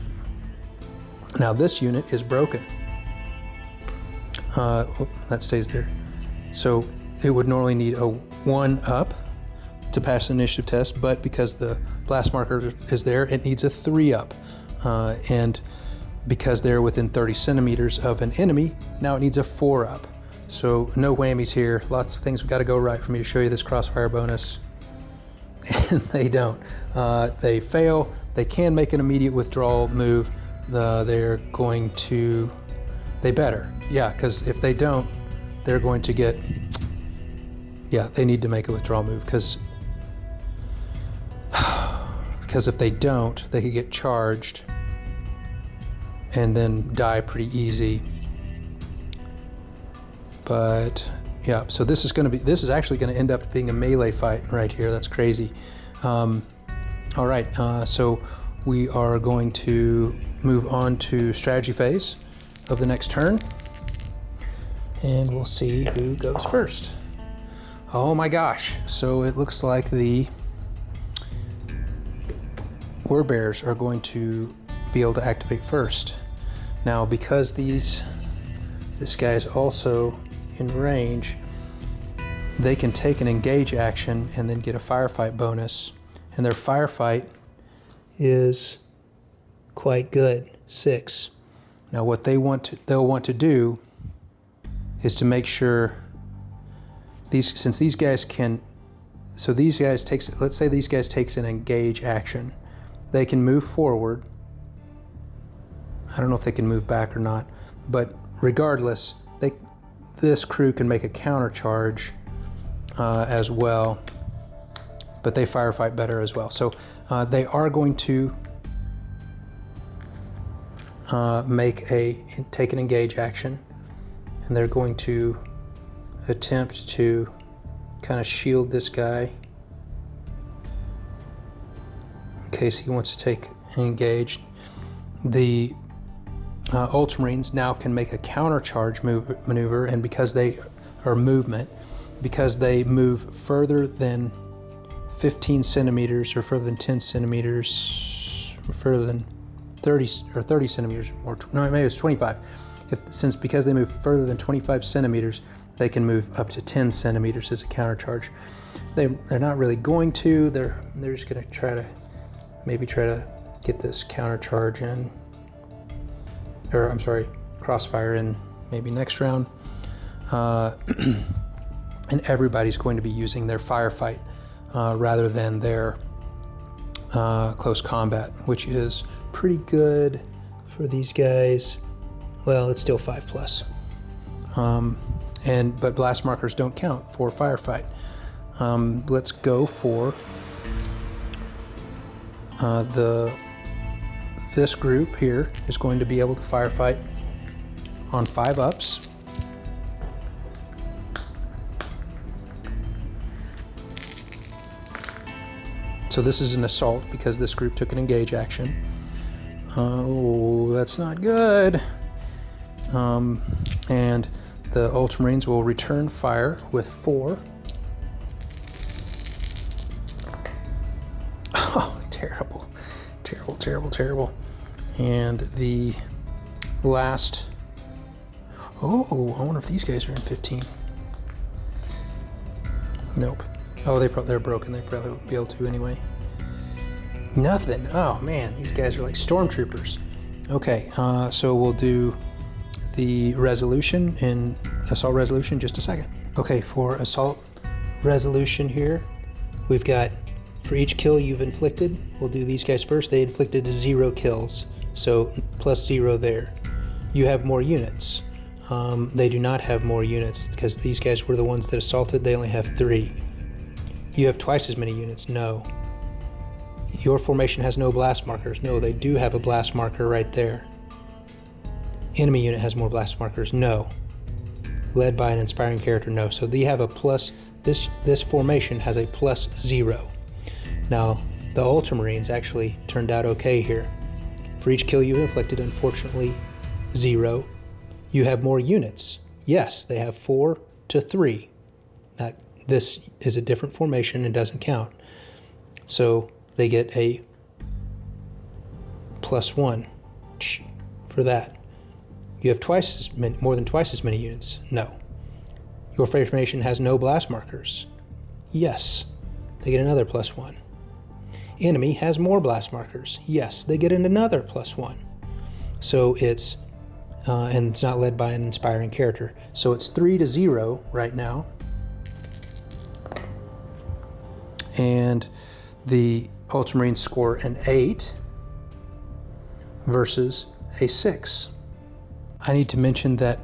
Now this unit is broken. That stays there. So it would normally need a 1 up to pass an initiative test, but because the blast marker is there, it needs a 3 up. And because they're within 30 centimeters of an enemy, now it needs a 4 up. So no whammies here. Lots of things have got to go right for me to show you this crossfire bonus. And they don't. They fail. They can make an immediate withdrawal move. They better. Yeah, because if they don't, they're going to get, they need to make a withdrawal move, because if they don't, they could get charged and then die pretty easy. But yeah, so this is actually going to end up being a melee fight right here. That's crazy. All right, so we are going to move on to strategy phase of the next turn, and we'll see who goes first. Oh my gosh, so it looks like the Word Bearers are going to be able to activate first. Now, because this guy is also in range, they can take an engage action and then get a firefight bonus, and their firefight is quite good, 6. Now what they'll want to do is to make sure let's say these guys takes an engage action. They can move forward. I don't know if they can move back or not, but regardless, this crew can make a counter charge as well, but they firefight better as well. So they are going to take an engage action, and they're going to attempt to kind of shield this guy in case he wants to take an engage. The Ultramarines now can make a counter charge maneuver, and because they move further than 15 centimeters or further than 10 centimeters, further than 30 or 30 centimeters, or no, maybe it's 25. Because they move further than 25 centimeters, they can move up to 10 centimeters as a countercharge. They're not really going to. They're just going to try to get this countercharge in, or I'm sorry, crossfire in maybe next round. And everybody's going to be using their firefight rather than their close combat, which is pretty good for these guys. Well, it's still 5+. But blast markers don't count for firefight. Let's go for this group here is going to be able to firefight on 5-ups. So this is an assault because this group took an engage action. Oh, that's not good. And the Ultramarines will return fire with 4. Oh, terrible. Terrible, terrible, terrible. And the last... Oh, I wonder if these guys are in 15. Nope. Oh, they're broken. They probably won't be able to anyway. Nothing. Oh man, these guys are like stormtroopers. Okay, so we'll do the resolution in assault resolution just a second. Okay, for assault resolution here, we've got for each kill you've inflicted, we'll do these guys first. They inflicted 0 kills, so +0 there. You have more units. They do not have more units because these guys were the ones that assaulted. They only have 3. You have twice as many units. No. Your formation has no blast markers. No, they do have a blast marker right there. Enemy unit has more blast markers. No. Led by an inspiring character. No. So they have a plus. This formation has a +0. Now, the Ultramarines actually turned out okay here. For each kill you inflicted, unfortunately, 0. You have more units. Yes, they have 4 to 3. This is a different formation and doesn't count. So they get a +1 for that. You have more than twice as many units. No. Your formation has no blast markers. Yes, they get another +1. Enemy has more blast markers. Yes, they get another +1. So it's and it's not led by an inspiring character. So it's 3 to 0 right now. And the Ultramarines score an 8 versus a 6. I need to mention that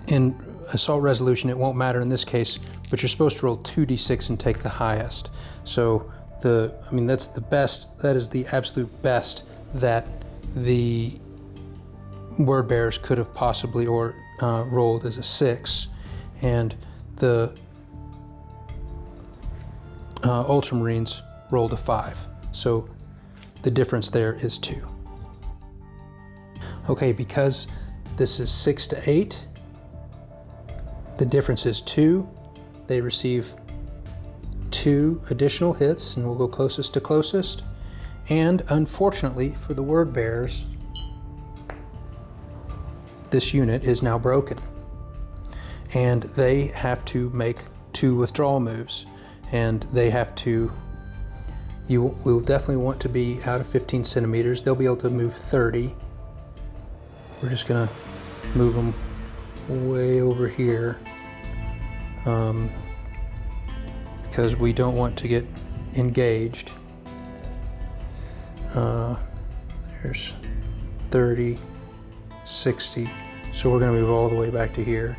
in assault resolution, it won't matter in this case, but you're supposed to roll 2d6 and take the highest. So that's the best, that is the absolute best that the word bearers could have possibly rolled as a 6. And the Ultramarines rolled a 5. So the difference there is 2. Okay, because this is 6 to 8, the difference is 2. They receive 2 additional hits, and we'll go closest to closest. And unfortunately for the word bearers, this unit is now broken. And they have to make 2 withdrawal moves. And they have to, we will definitely want to be out of 15 centimeters. They'll be able to move 30. We're just gonna move them way over here because we don't want to get engaged. There's 30, 60. So we're gonna move all the way back to here.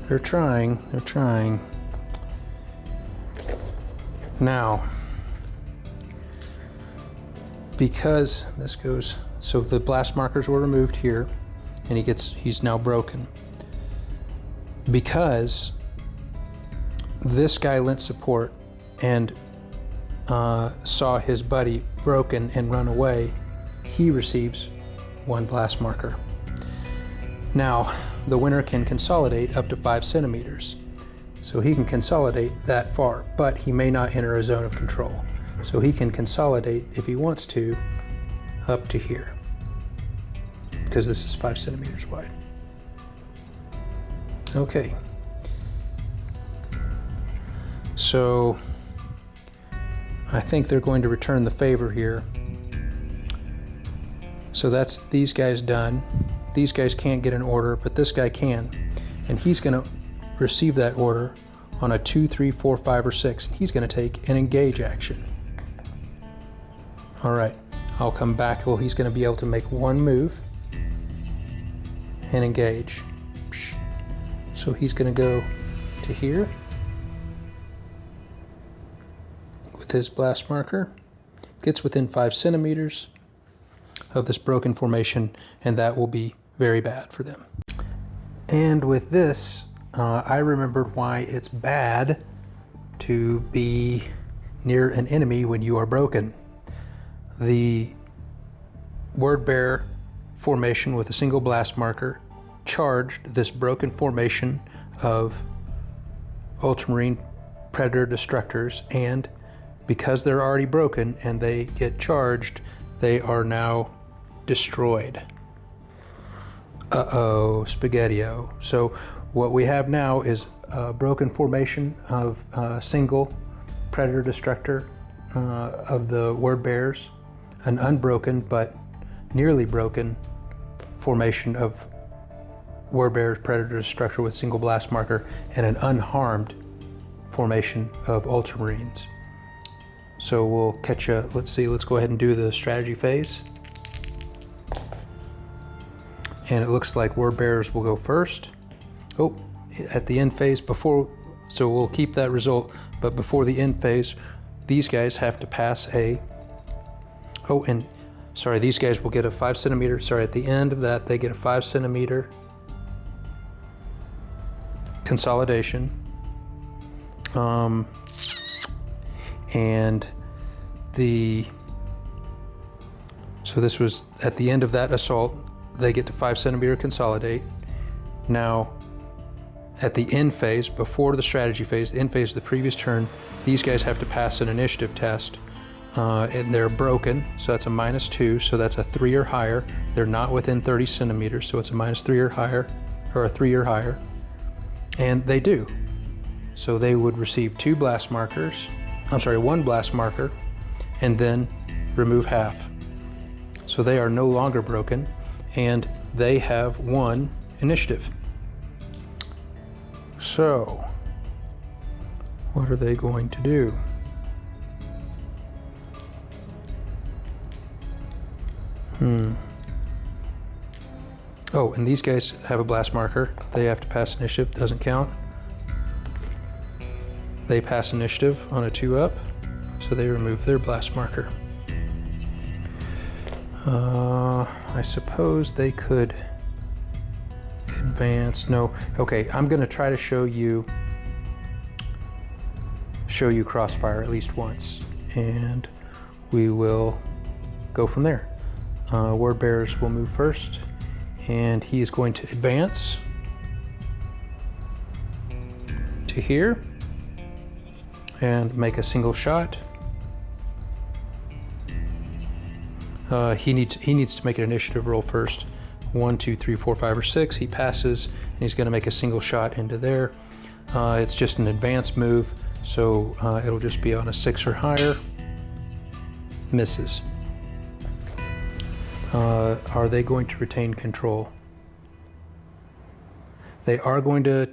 They're trying. Now, because this goes, so the blast markers were removed here, and he's now broken. Because this guy lent support and saw his buddy broken and run away, he receives 1 blast marker. Now, the winner can consolidate up to 5 centimeters. So he can consolidate that far, but he may not enter a zone of control. So he can consolidate if he wants to up to here, because this is 5 centimeters wide. Okay. So I think they're going to return the favor here. So that's these guys done. These guys can't get an order, but this guy can. And he's going to receive that order on a 2, 3, 4, 5, or 6. He's going to take an engage action. All right, I'll come back. Well, he's going to be able to make one move and engage. So he's going to go to here with his blast marker, gets within 5 centimeters of this broken formation, and that will be very bad for them. And with this, I remembered why it's bad to be near an enemy when you are broken. The word bearer formation with a single blast marker charged this broken formation of ultramarine predator destructors, and because they're already broken and they get charged, they are now destroyed. Uh-oh, spaghetti-o. So what we have now is a broken formation of a single predator destructor of the word bearers, an unbroken but nearly broken formation of word bearers predator destructor with single blast marker, and an unharmed formation of ultramarines. So we'll catch a, let's go ahead and do the strategy phase. And it looks like word bearers will go first. Oh, at the end phase before, so we'll keep that result, but before the end phase, these guys have to pass a, oh, and sorry, these guys will get a 5 centimeter, sorry, at the end of that, they get a 5 centimeter consolidation. And so this was at the end of that assault, they get to 5 centimeter consolidate. Now, at the end phase, before the strategy phase, the end phase of the previous turn, these guys have to pass an initiative test. And they're broken, so that's a -2, so that's a 3 or higher. They're not within 30 centimeters, so it's a -3 or higher, or a 3 or higher. And they do. So they would receive 2 blast markers, I'm sorry, 1 blast marker, and then remove half. So they are no longer broken, and they have 1 initiative. So, what are they going to do? Oh, and these guys have a blast marker. They have to pass initiative, doesn't count. They pass initiative on a 2 up, so they remove their blast marker. I suppose they could advance. No, okay, I'm gonna try to show you crossfire at least once, and we will go from there. Word bearers will move first, and he is going to advance to here and make a single shot. He needs to make an initiative roll first. 1, 2, 3, 4, 5, or 6. He passes, and he's going to make a single shot into there. It's just an advanced move, so it'll just be on a 6 or higher. Misses. Are they going to retain control? They are going to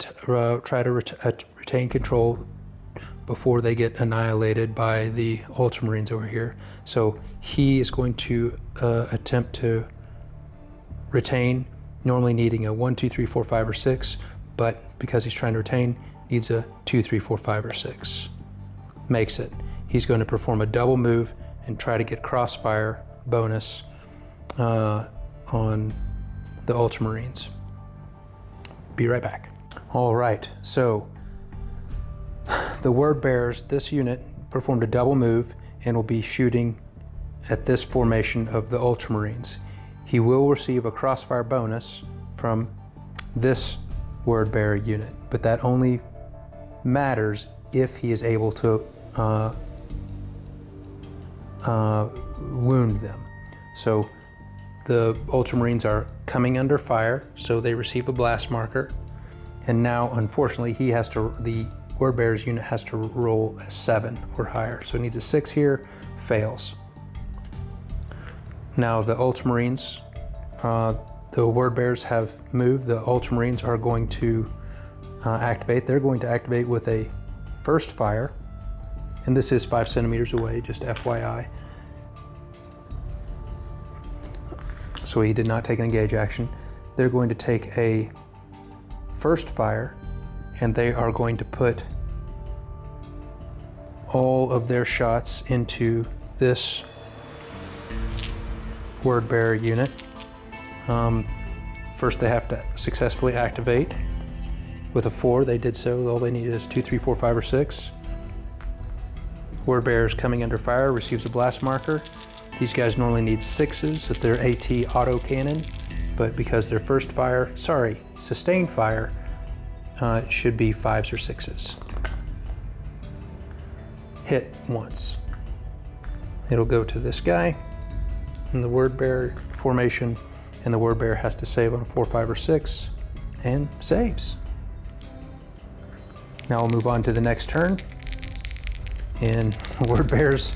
try to retain control before they get annihilated by the ultramarines over here. So he is going to attempt to retain, normally needing a 1, 2, 3, 4, 5, or 6, but because he's trying to retain, needs a 2, 3, 4, 5, or 6. Makes it. He's going to perform a double move and try to get crossfire bonus on the ultramarines. Be right back. All right, so the word bearers, this unit performed a double move and will be shooting at this formation of the ultramarines. He will receive a crossfire bonus from this word bearer unit, but that only matters if he is able to wound them. So the Ultramarines are coming under fire, so they receive a blast marker. And now, unfortunately, the Word Bearer's unit has to roll a 7 or higher. So it needs a 6 here, fails. Now the Ultramarines, the Word Bearers have moved. The Ultramarines are going to activate. They're going to activate with a first fire. And this is 5 centimeters away, just FYI. So he did not take an engage action. They're going to take a first fire, and they are going to put all of their shots into this Word Bearer unit. First they have to successfully activate with a 4. They did so. All they need is 2, 3, 4, 5, or 6. Word Bearer is coming under fire, receives a blast marker. These guys normally need 6s at their AT auto cannon, but because their first fire, sustained fire, it should be 5s or 6s. Hit once. It'll go to this guy in the Word Bearer formation, and the Word Bearer has to save on a 4, 5, or 6, and saves. Now we'll move on to the next turn. And Word Bearers,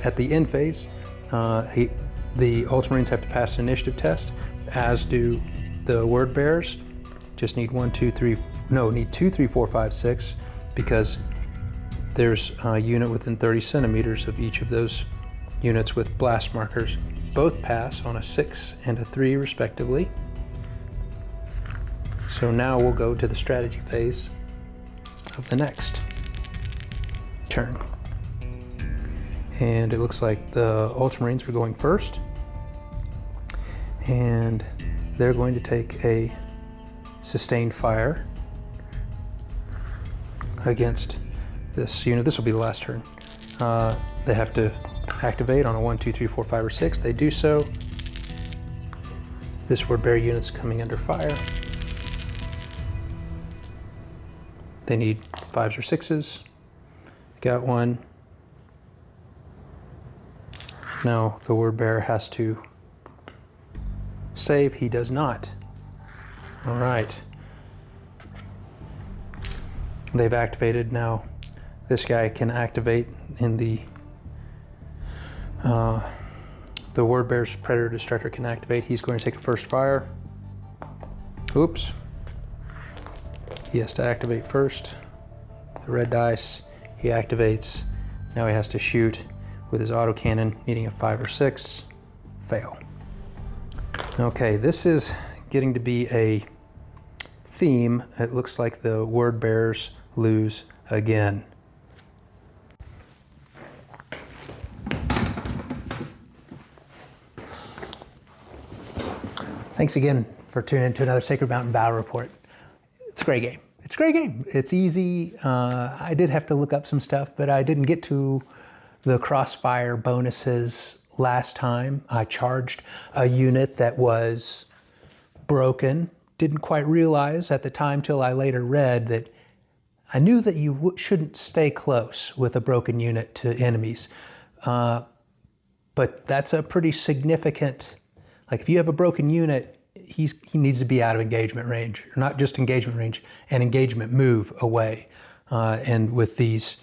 at the end phase, the Ultramarines have to pass an initiative test, as do the Word Bearers. Just need 2, 3, 4, 5, 6, because there's a unit within 30 centimeters of each of those units with blast markers. Both pass on a 6 and a 3 respectively. So now we'll go to the strategy phase of the next turn. And it looks like the Ultramarines are going first, and they're going to take a sustained fire against this unit. This will be the last turn. They have to activate on a 1, 2, 3, 4, 5, or 6. They do so. This Word Bearer unit's coming under fire. They need 5s or 6s. Got one. Now the Word Bearer has to save. He does not. All right. They've activated. Now this guy can activate in the Word Bearer's Predator Destructor can activate. He's going to take a first fire. Oops. He has to activate first. The red dice, he activates. Now he has to shoot with his autocannon, needing a 5 or 6. Fail. Okay, this is getting to be a theme. It looks like the Word Bearers lose again. Thanks again for tuning in to another Sacred Mountain Battle Report. It's a great game. It's a great game. It's easy. I did have to look up some stuff, but I didn't get to the crossfire bonuses last time. I charged a unit that was broken. Didn't quite realize at the time till I later read that I knew that you shouldn't stay close with a broken unit to enemies. But that's a pretty significant, like if you have a broken unit, he needs to be out of engagement range, or not just engagement range, and engagement move away. And with these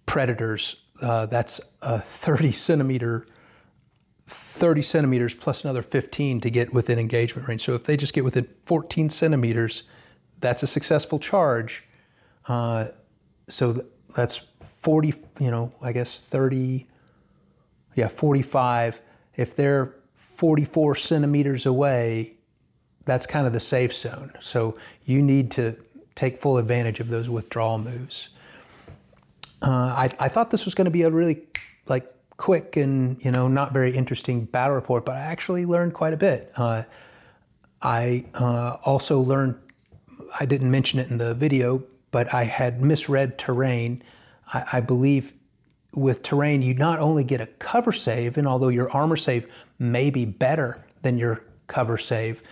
predators, that's a 30 centimeters plus another 15 to get within engagement range. So if they just get within 14 centimeters, that's a successful charge. So that's 40, I guess 30, 45. If they're 44 centimeters away, that's kind of the safe zone. So you need to take full advantage of those withdrawal moves. I thought this was going to be a really quick and not very interesting battle report, but I actually learned quite a bit. I also learned, I didn't mention it in the video, but I had misread terrain. I believe with terrain, you not only get a cover save, and although your armor save may be better than your cover save,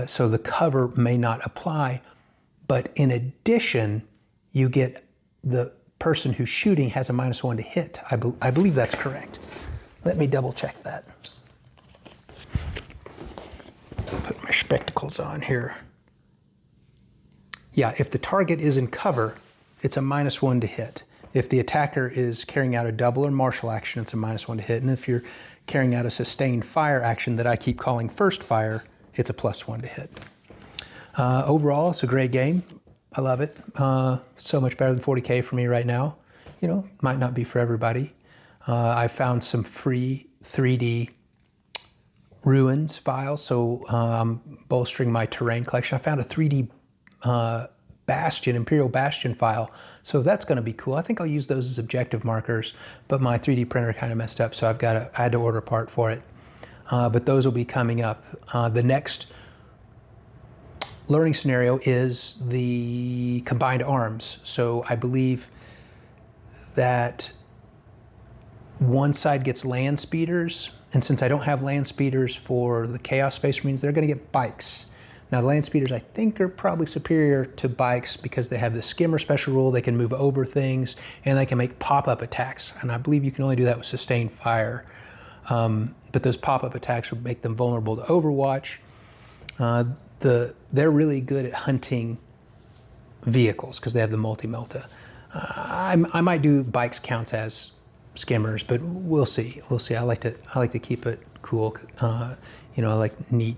so the cover may not apply, but in addition, you get the person who's shooting has a -1 to hit. I believe that's correct. Let me double check that. Put my spectacles on here. Yeah, if the target is in cover, it's a -1 to hit. If the attacker is carrying out a double or martial action, it's a -1 to hit. And if you're carrying out a sustained fire action that I keep calling first fire, it's a +1 to hit. Overall, it's a great game. I love it. So much better than 40K for me right now. You know, might not be for everybody. I found some free 3D ruins files, so I'm bolstering my terrain collection. I found a 3D Bastion, Imperial Bastion file, so that's going to be cool. I think I'll use those as objective markers, but my 3D printer kind of messed up, so I had to order a part for it. But those will be coming up. The next learning scenario is the combined arms. So I believe that one side gets land speeders, and since I don't have land speeders for the Chaos Space Marines, they're going to get bikes. Now, the land speeders, I think, are probably superior to bikes because they have the skimmer special rule. They can move over things, and they can make pop-up attacks. And I believe you can only do that with sustained fire. But those pop-up attacks would make them vulnerable to Overwatch. They're really good at hunting vehicles because they have the multi-melta. I might do bikes counts as skimmers, but we'll see. We'll see. I like to keep it cool. You know, I like neat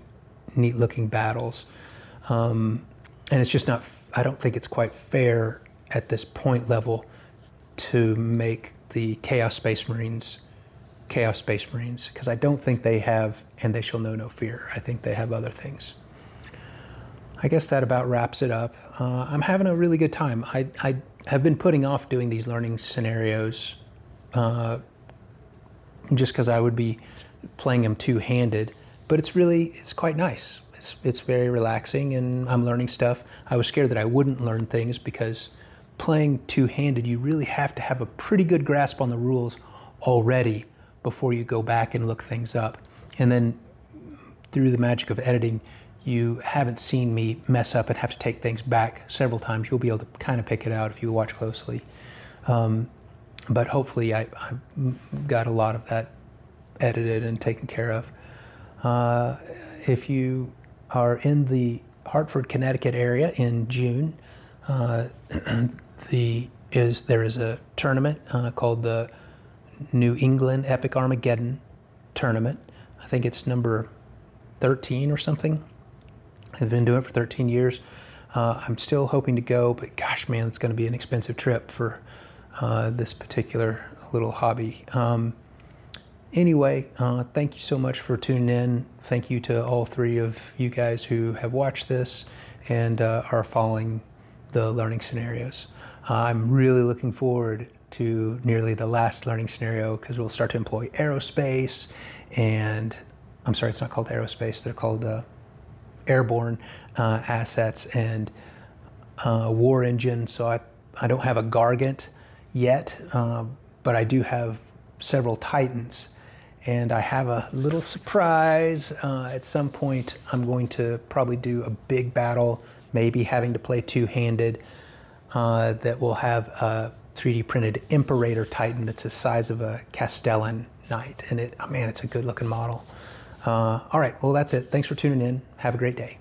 looking battles. And it's just not, I don't think it's quite fair at this point level to make the Chaos Space Marines, because I don't think they have, and they shall know no fear. I think they have other things. I guess that about wraps it up. I'm having a really good time. I have been putting off doing these learning scenarios just because I would be playing them two-handed, but it's quite nice. It's very relaxing, and I'm learning stuff. I was scared that I wouldn't learn things because playing two-handed, you really have to have a pretty good grasp on the rules already before you go back and look things up. And then through the magic of editing, you haven't seen me mess up and have to take things back several times. You'll be able to kind of pick it out if you watch closely. But hopefully I've got a lot of that edited and taken care of. If you are in the Hartford, Connecticut area in June, there is a tournament called the New England Epic Armageddon tournament. I think it's number 13 or something. I've been doing it for 13 years. I'm still hoping to go, but gosh, man, it's going to be an expensive trip for this particular little hobby. Anyway, thank you so much for tuning in. Thank you to all three of you guys who have watched this and are following the learning scenarios. I'm really looking forward to nearly the last learning scenario because we'll start to employ aerospace and, I'm sorry, it's not called aerospace, they're called airborne assets and war engines. So I don't have a Gargant yet, but I do have several Titans. And I have a little surprise. At some point, I'm going to probably do a big battle, maybe having to play two-handed, that will have a 3D printed Imperator Titan that's the size of a Castellan Knight. And man, it's a good looking model. All right, well, that's it. Thanks for tuning in. Have a great day.